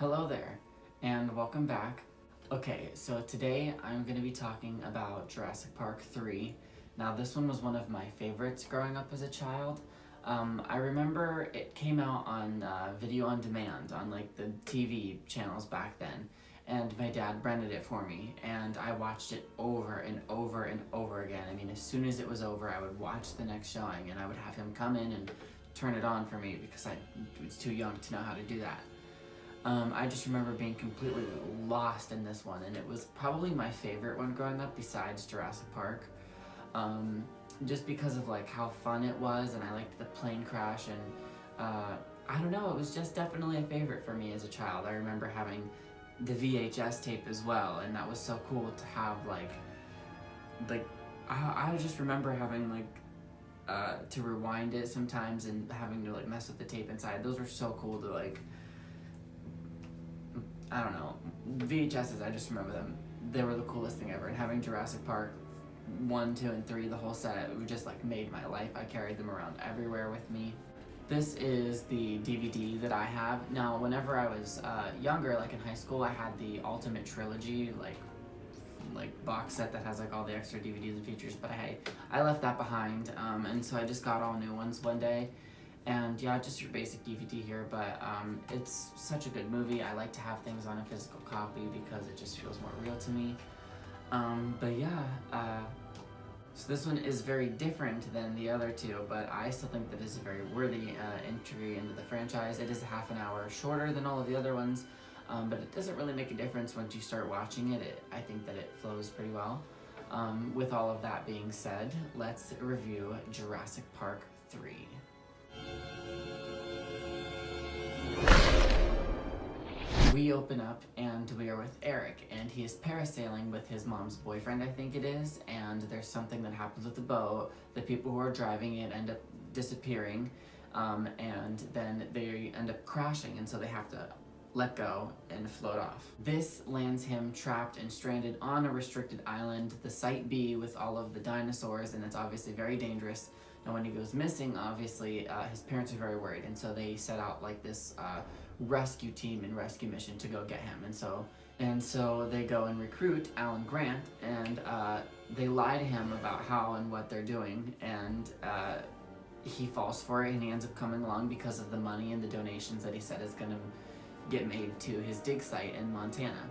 Hello there, and welcome back. Okay, so today I'm going to be talking about Jurassic Park 3. Now, this one was one of my favorites growing up as a child. I remember it came out on video on demand on like the TV channels back then, and my dad rented it for me, and I watched it over and over and over again. I mean, as soon as it was over, I would watch the next showing, and I would have him come in and turn it on for me because I was too young to know how to do that. I just remember being completely lost in this one, and it was probably my favorite one growing up besides Jurassic Park. Just because of like how fun it was, and I liked the plane crash, and I don't know, it was just definitely a favorite for me as a child. I remember having the VHS tape as well, and that was so cool to have like I just remember having to rewind it sometimes and having to like mess with the tape inside. Those were so cool to like, I don't know, VHSs, I just remember them. They were the coolest thing ever. And having Jurassic Park 1, 2, and 3, the whole set, it just like made my life. I carried them around everywhere with me. This is the DVD that I have. Now, whenever I was younger, like in high school, I had the Ultimate Trilogy, like box set that has like all the extra DVDs and features, but I left that behind, and so I just got all new ones one day. And yeah, just your basic DVD here, but it's such a good movie. I like to have things on a physical copy because it just feels more real to me. But yeah, so this one is very different than the other two, but I still think that it's a very worthy entry into the franchise. It is a half an hour shorter than all of the other ones, but it doesn't really make a difference once you start watching it. I think that it flows pretty well. With all of that being said, let's review Jurassic Park 3. We open up and we are with Eric, and he is parasailing with his mom's boyfriend, I think it is, and there's something that happens with the boat. The people who are driving it end up disappearing, and then they end up crashing, and so they have to let go and float off. This lands him trapped and stranded on a restricted island, the Site B, with all of the dinosaurs, and it's obviously very dangerous. And when he goes missing, obviously, his parents are very worried, and so they set out like this rescue team and rescue mission to go get him. And so they go and recruit Alan Grant, and they lie to him about how and what they're doing, and he falls for it, and he ends up coming along because of the money and the donations that he said is going to get made to his dig site in Montana.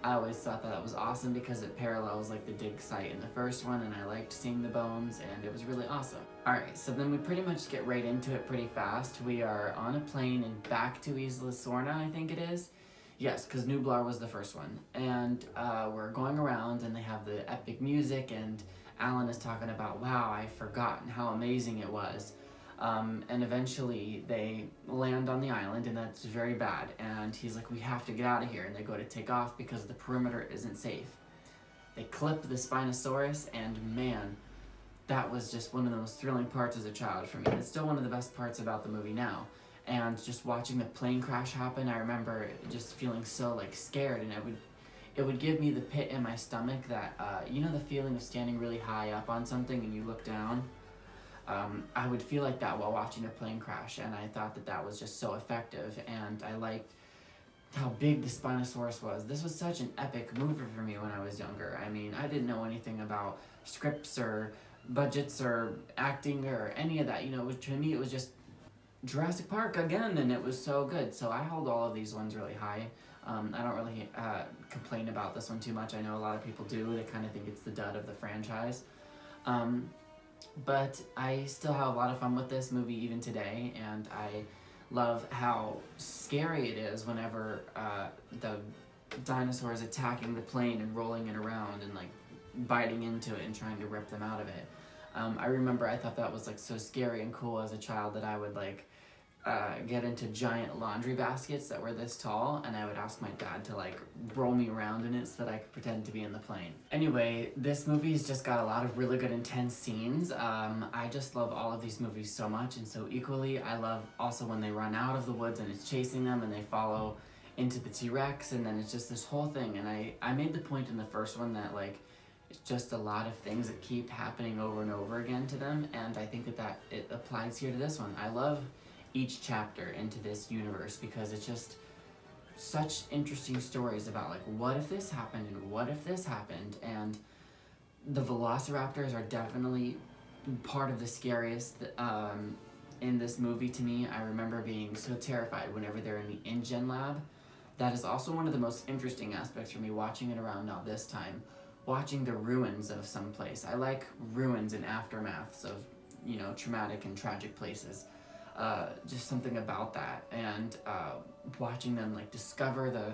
I always thought that was awesome because it parallels like the dig site in the first one, and I liked seeing the bones, and it was really awesome. Alright, so then we pretty much get right into it pretty fast. We are on a plane and back to Isla Sorna, I think it is. Yes, because Nublar was the first one. And we're going around, and they have the epic music, and Alan is talking about, wow, I've forgotten how amazing it was. And eventually they land on the island, and that's very bad, and he's like, we have to get out of here, and they go to take off because the perimeter isn't safe. They clip the Spinosaurus, and man, that was just one of the most thrilling parts as a child for me. It's still one of the best parts about the movie now, and just watching the plane crash happen, I remember just feeling so like scared, and it would give me the pit in my stomach that, you know, the feeling of standing really high up on something and you look down? I would feel like that while watching a plane crash, and I thought that was just so effective, and I liked how big the Spinosaurus was. This was such an epic movie for me when I was younger. I mean, I didn't know anything about scripts or budgets or acting or any of that. You know, to me it was just Jurassic Park again, and it was so good. So I hold all of these ones really high. I don't really complain about this one too much. I know a lot of people do. They kind of think it's the dud of the franchise. But I still have a lot of fun with this movie even today, and I love how scary it is whenever the dinosaur is attacking the plane and rolling it around and like biting into it and trying to rip them out of it. I remember I thought that was like so scary and cool as a child that I would like get into giant laundry baskets that were this tall, and I would ask my dad to like roll me around in it so that I could pretend to be in the plane. Anyway, this movie's just got a lot of really good intense scenes. I just love all of these movies so much, and so equally I love also when they run out of the woods and it's chasing them and they follow into the T-Rex, and then it's just this whole thing. And I made the point in the first one that like it's just a lot of things that keep happening over and over again to them, and I think that it applies here to this one. I love each chapter into this universe because it's just such interesting stories about like what if this happened and what if this happened, and the velociraptors are definitely part of the scariest in this movie to me. I remember being so terrified whenever they're in the InGen lab. That is also one of the most interesting aspects for me watching it around now this time. Watching the ruins of some place. I like ruins and aftermaths of, you know, traumatic and tragic places. Just something about that. And watching them like discover the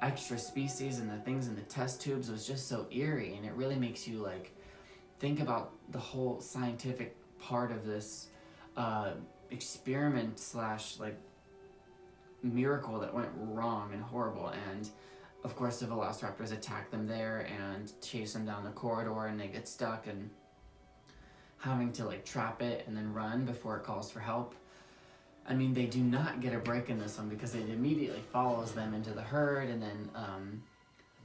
extra species and the things in the test tubes was just so eerie, and it really makes you like think about the whole scientific part of this experiment slash like miracle that went wrong and horrible. And of course the velociraptors attack them there and chase them down the corridor, and they get stuck and having to like trap it and then run before it calls for help. I mean, they do not get a break in this one because it immediately follows them into the herd, and then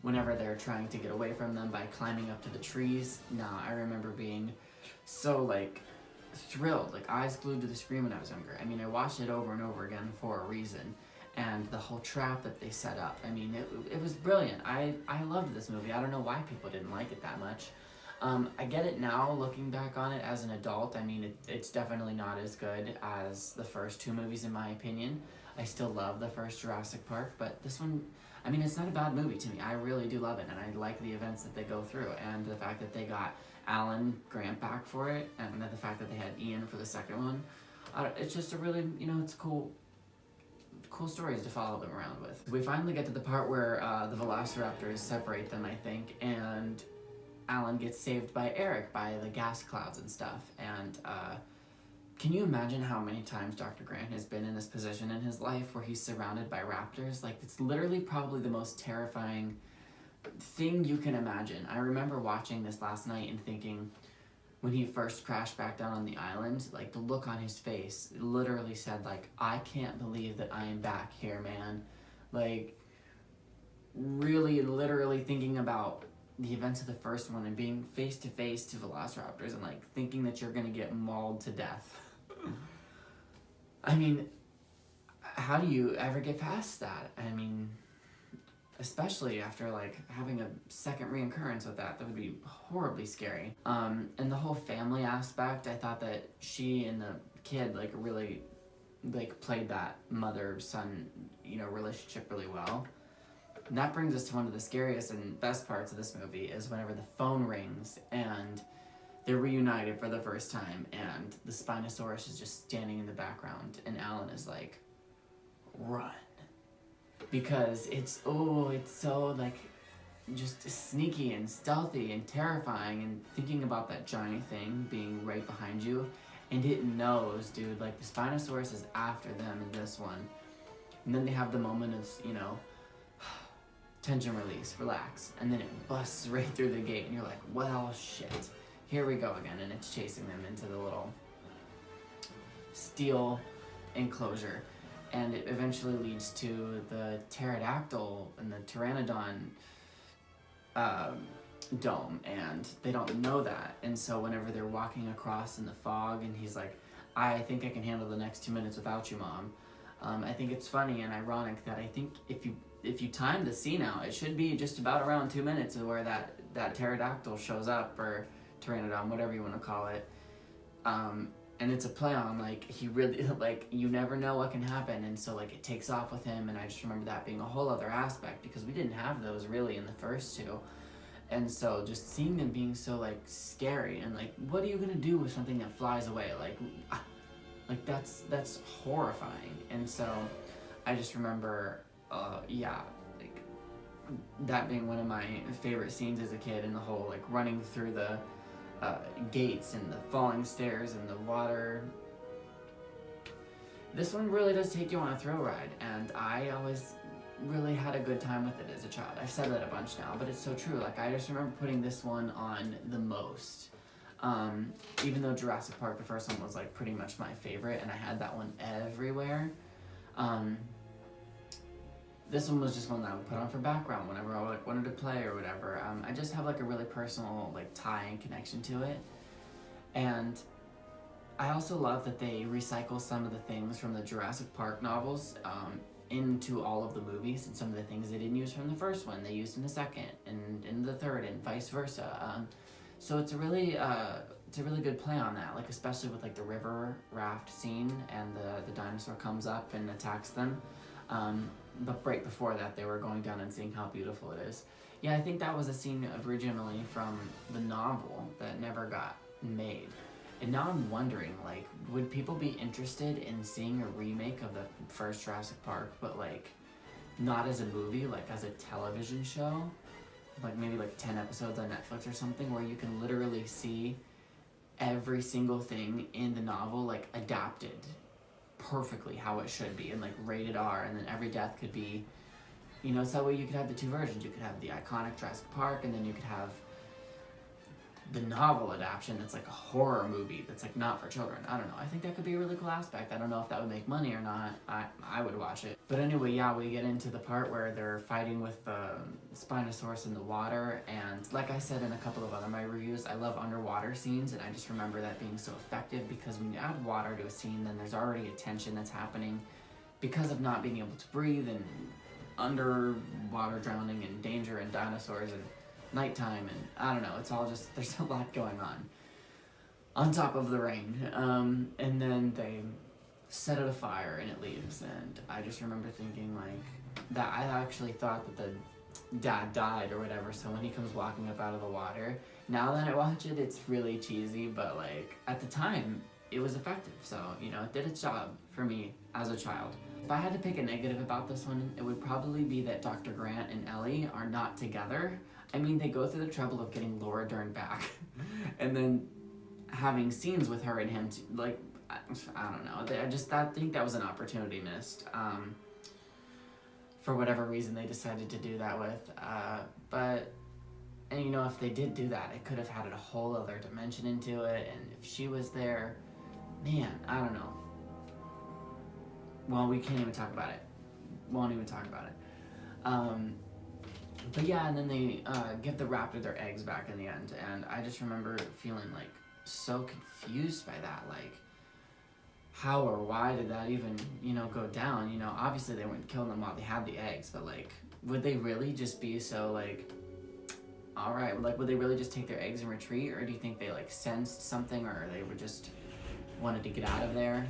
whenever they're trying to get away from them by climbing up to the trees. Nah, I remember being so like thrilled, like eyes glued to the screen when I was younger. I mean, I watched it over and over again for a reason, and the whole trap that they set up. I mean, it was brilliant. I loved this movie. I don't know why people didn't like it that much. I get it now, looking back on it as an adult. I mean, it's definitely not as good as the first two movies, in my opinion. I still love the first Jurassic Park, but this one, I mean, it's not a bad movie to me. I really do love it, and I like the events that they go through, and the fact that they got Alan Grant back for it, and the fact that they had Ian for the second one. It's just a really, you know, it's cool stories to follow them around with. We finally get to the part where the velociraptors separate them, I think, and Alan gets saved by Eric, by the gas clouds and stuff. And can you imagine how many times Dr. Grant has been in this position in his life where he's surrounded by raptors? Like, it's literally probably the most terrifying thing you can imagine. I remember watching this last night and thinking, when he first crashed back down on the island, like the look on his face literally said like, I can't believe that I am back here, man. Like, really literally thinking about the events of the first one and being face to face to velociraptors and like thinking that you're gonna get mauled to death. I mean, how do you ever get past that? I mean, especially after like having a second reoccurrence with that would be horribly scary. And the whole family aspect, I thought that she and the kid like really like played that mother-son, you know, relationship really well. And that brings us to one of the scariest and best parts of this movie, is whenever the phone rings and they're reunited for the first time, and the Spinosaurus is just standing in the background, and Alan is like, run. Because it's so like just sneaky and stealthy and terrifying, and thinking about that giant thing being right behind you, and it knows, dude, like the Spinosaurus is after them in this one. And then they have the moment of, you know, tension release, relax, and then it busts right through the gate, and you're like, well, shit, here we go again, and it's chasing them into the little steel enclosure, and it eventually leads to the pterodactyl and the pteranodon dome, and they don't know that, and so whenever they're walking across in the fog, and he's like, I think I can handle the next 2 minutes without you, Mom. I think it's funny and ironic that I think if you time the scene out, it should be just about around 2 minutes of where that pterodactyl shows up, or pteranodon, whatever you want to call it. And it's a play on, like, he really, like, you never know what can happen, and so, like, it takes off with him, and I just remember that being a whole other aspect, because we didn't have those really in the first two. And so just seeing them being so, like, scary, and, like, what are you gonna do with something that flies away? Like that's horrifying. And so I just remember, like, that being one of my favorite scenes as a kid, and the whole, like, running through the gates and the falling stairs and the water. This one really does take you on a thrill ride, and I always really had a good time with it as a child. I've said that a bunch now, but it's so true. Like, I just remember putting this one on the most. Even though Jurassic Park, the first one, was like pretty much my favorite, and I had that one everywhere. This one was just one that I would put on for background whenever I like wanted to play or whatever. I just have like a really personal like tie and connection to it, and I also love that they recycle some of the things from the Jurassic Park novels into all of the movies, and some of the things they didn't use from the first one they used in the second and in the third, and vice versa. So it's a really good play on that, like especially with like the river raft scene, and the dinosaur comes up and attacks them. But right before that, they were going down and seeing how beautiful it is. Yeah, I think that was a scene originally from the novel that never got made. And now I'm wondering, like, would people be interested in seeing a remake of the first Jurassic Park, but like not as a movie, like as a television show? Like maybe like 10 episodes on Netflix or something, where you can literally see every single thing in the novel like adapted perfectly how it should be, and like rated R, and then every death could be, you know, so that way you could have the two versions. You could have the iconic Jurassic Park, and then you could have the novel adaptation that's like a horror movie that's like not for children. I don't know. I think that could be a really cool aspect. I don't know if that would make money or not. I would watch it. But anyway, yeah, we get into the part where they're fighting with the Spinosaurus in the water, and like I said in a couple of other my reviews, I love underwater scenes, and I just remember that being so effective, because when you add water to a scene, then there's already a tension that's happening because of not being able to breathe, and underwater drowning, and danger, and dinosaurs, and nighttime, and I don't know, it's all just, there's a lot going on top of the rain. And then they set it afire and it leaves, and I just remember thinking like that I actually thought that the dad died or whatever, so when he comes walking up out of the water, now that I watch it, it's really cheesy, but like at the time it was effective, so you know, it did its job for me as a child. If I had to pick a negative about this one, it would probably be that Dr. Grant and Ellie are not together. I mean, they go through the trouble of getting Laura Dern back and then having scenes with her and him, like, I don't know. I think that was an opportunity missed. For whatever reason, they decided to do that with. And you know, if they did do that, it could have had a whole other dimension into it. And if she was there, man, I don't know. Well, we can't even talk about it. Won't even talk about it. But yeah, and then they give the raptor their eggs back in the end, and I just remember feeling like so confused by that, like how or why did that even, you know, go down? You know, obviously they weren't killing them while they had the eggs, but like, would they really just be so like, all right, like would they really just take their eggs and retreat, or do you think they like sensed something, or they would just wanted to get out of there?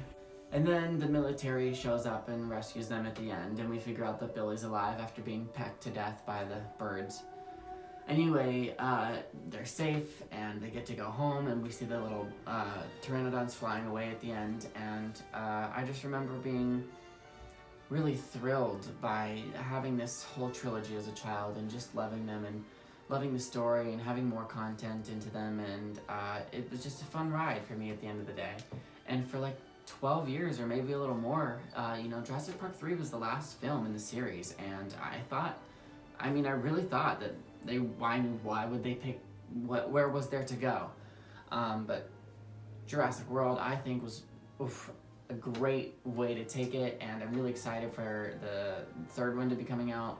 And then the military shows up and rescues them at the end, and we figure out that Billy's alive after being pecked to death by the birds. Anyway, they're safe, and they get to go home, and we see the little pteranodons flying away at the end, and I just remember being really thrilled by having this whole trilogy as a child, and just loving them, and loving the story, and having more content into them, and it was just a fun ride for me at the end of the day. And for like 12 years or maybe a little more, you know, Jurassic Park 3 was the last film in the series, and I really thought that why would they pick, where was there to go? But Jurassic World, I think, was a great way to take it, and I'm really excited for the third one to be coming out.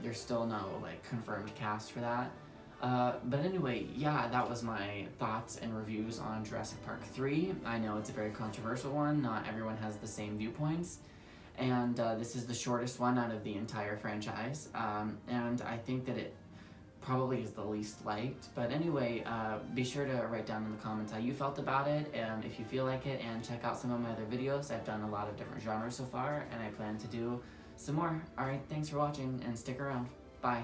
There's still no like confirmed cast for that. But anyway, yeah, that was my thoughts and reviews on Jurassic Park 3. I know it's a very controversial one, not everyone has the same viewpoints, and this is the shortest one out of the entire franchise, and I think that it probably is the least liked. But anyway, be sure to write down in the comments how you felt about it, if you feel like it, and check out some of my other videos. I've done a lot of different genres so far, and I plan to do some more. Alright, thanks for watching, and stick around. Bye.